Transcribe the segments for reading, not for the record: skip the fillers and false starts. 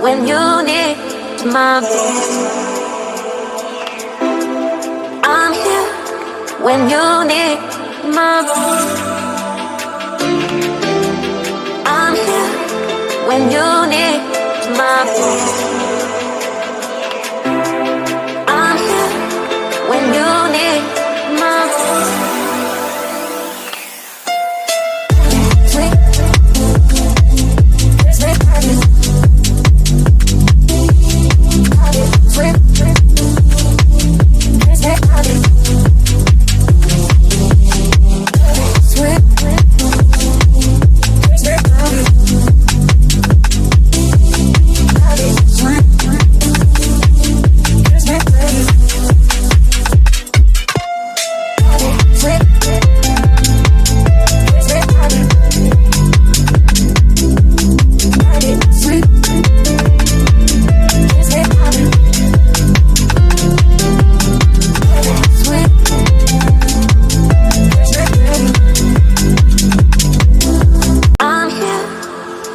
when you need my voice. I'm here when you need my voice. I'm here when you need my voice. I'm here when you need my voice.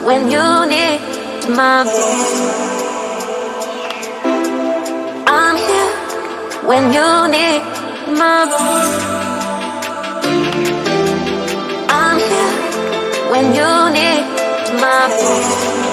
When you need my voice. I'm here when you need my voice. I'm here when you need my voice.